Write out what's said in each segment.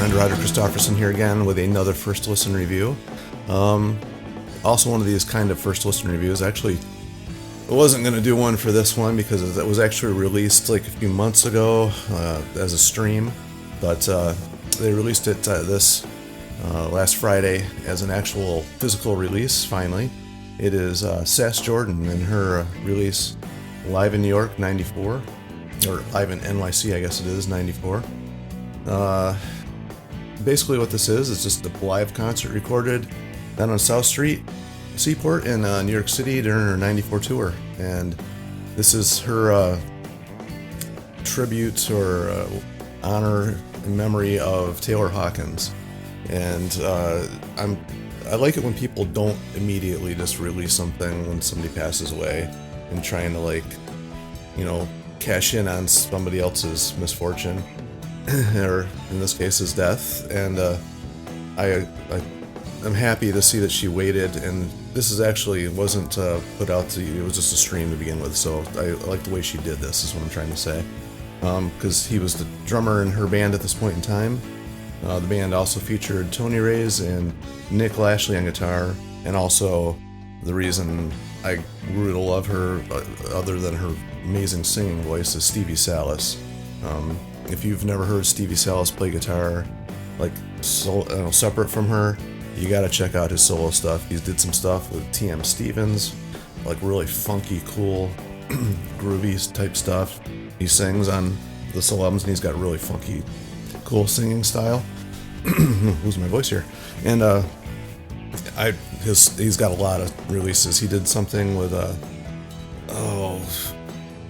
friend Roger Christofferson here again with another first listen review. Also one of these kind of first listen reviews. Actually, I wasn't going to do one for this one because it was actually released like a few months ago as a stream, but they released it this last Friday as an actual physical release, finally. It is Sass Jordan and her release Live in New York, 94, or Live in NYC, I guess it is, 94. Basically what this is just a live concert recorded down on South Street, Seaport in New York City during her 94 tour. And this is her tribute or honor in memory of Taylor Hawkins. And I like it when people don't immediately just release something when somebody passes away and trying to cash in on somebody else's misfortune. Or in this case his death, and I'm happy to see that she waited, and this is actually wasn't put out to you, it was just a stream to begin with, so I like the way she did this, is what I'm trying to say, because he was the drummer in her band at this point in time. The band also featured Tony Reyes and Nick Lashley on guitar, and also the reason I grew to love her, other than her amazing singing voice, is Stevie Salas. If you've never heard Stevie Salas play guitar, separate from her, you gotta check out his solo stuff. He did some stuff with T.M. Stevens, really funky, cool, groovy type stuff. He sings on the solo albums, and he's got really funky, cool singing style. Losing my voice here. And he's got a lot of releases. He did something with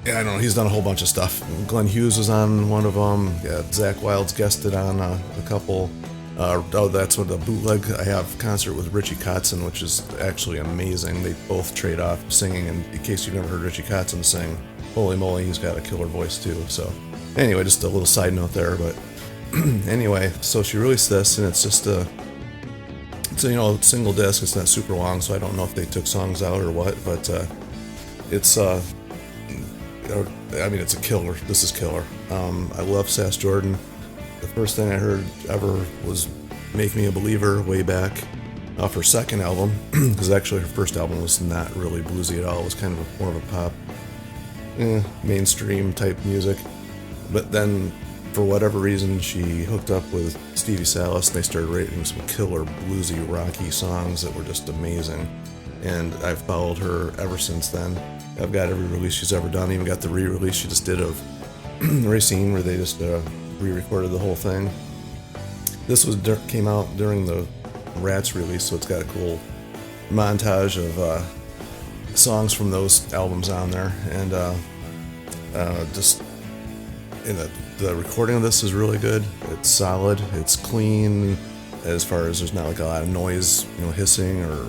I don't know, he's done a whole bunch of stuff. Glenn Hughes was on one of them. Yeah, Zakk Wylde's guested on a couple. That's what the bootleg I have concert with Richie Kotzen, which is actually amazing. They both trade off singing, and in case you've never heard Richie Kotzen sing, holy moly, he's got a killer voice too. So anyway, just a little side note there. But anyway, so she released this, and it's just a single disc. It's not super long, so I don't know if they took songs out or what, but it's it's a killer. This is killer. I love Sass Jordan. The first thing I heard ever was Make Me a Believer way back off her second album, because actually her first album was not really bluesy at all. It was kind of more of a pop, mainstream type music. But then, for whatever reason, she hooked up with Stevie Salas, and they started writing some killer bluesy, rocky songs that were just amazing. And I've followed her ever since then. I've got every release she's ever done. Even got the re-release she just did of Racine, where they just re-recorded the whole thing. This came out during the Rats release, so it's got a cool montage of songs from those albums on there. And the recording of this is really good. It's solid. It's clean, as far as there's not a lot of noise, hissing or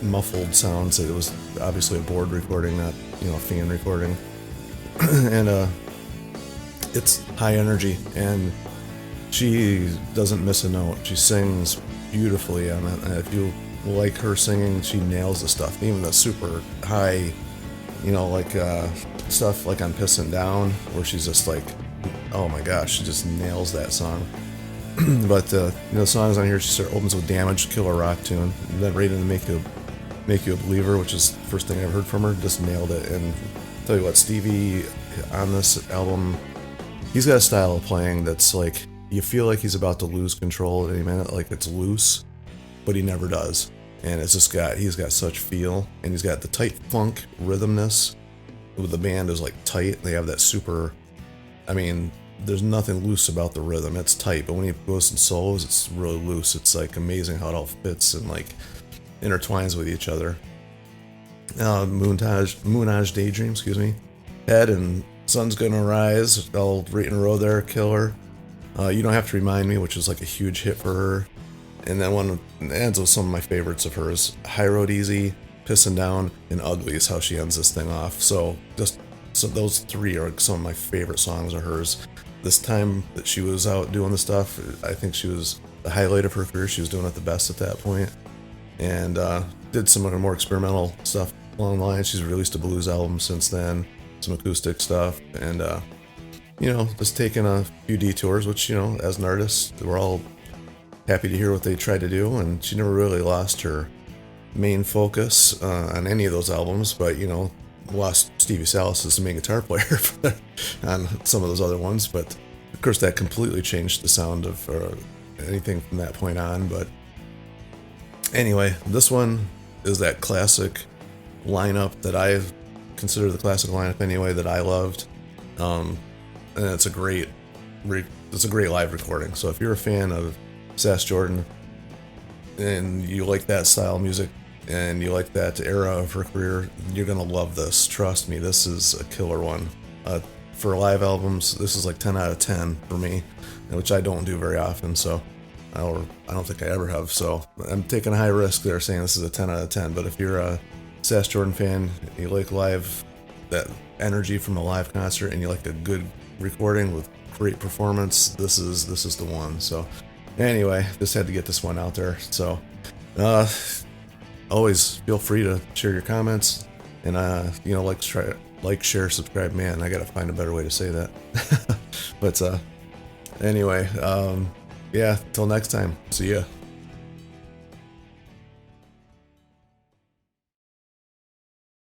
muffled sounds. It was obviously a board recording, not a fan recording. And it's high energy, and she doesn't miss a note. She sings beautifully on it, and if you like her singing, she nails the stuff. Even the super high, stuff like on Pissin' Down, where she's just oh my gosh, she just nails that song. But the songs on here, she opens with Damage, killer rock tune, and then right into Make You a Believer, which is the first thing I ever heard from her, just nailed it. And I'll tell you what, Stevie on this album, he's got a style of playing that's you feel like he's about to lose control at any minute, it's loose, but he never does. And it's just he's got such feel, and he's got the tight funk rhythmness. With the band is tight, they have that super, there's nothing loose about the rhythm. It's tight, but when he goes in solos, it's really loose. It's amazing how it all fits and intertwines with each other. Moonage Daydream, Head and Sun's Gonna Rise, all right in a row there, killer. You Don't Have to Remind Me, which was a huge hit for her. And then one ends with some of my favorites of hers: High Road Easy, Pissin' Down, and Ugly is how she ends this thing off. So those three are some of my favorite songs of hers. This time that she was out doing the stuff, I think she was the highlight of her career. She was doing it the best at that point. And did some more experimental stuff along the line. She's released a blues album since then, some acoustic stuff, and just taking a few detours, which, as an artist, we're all happy to hear what they tried to do. And she never really lost her main focus on any of those albums, but, lost Stevie Salas as the main guitar player on some of those other ones. But of course, that completely changed the sound of anything from that point on. But anyway, this one is that classic lineup that I consider the classic lineup anyway, that I loved. And it's a great live recording. So if you're a fan of Sass Jordan and you like that style of music and you like that era of her career, you're gonna love this. Trust me, this is a killer one. For live albums, this is like 10 out of 10 for me, which I don't do very often, so I don't think I ever have. So I'm taking a high risk there saying this is a 10 out of 10. But if you're a Sass Jordan fan, you like that energy from a live concert, and you like a good recording with great performance, this is the one. So anyway, just had to get this one out there. So always feel free to share your comments, and like, share, subscribe. Man, I gotta find a better way to say that. But anyway, yeah, till next time, see ya.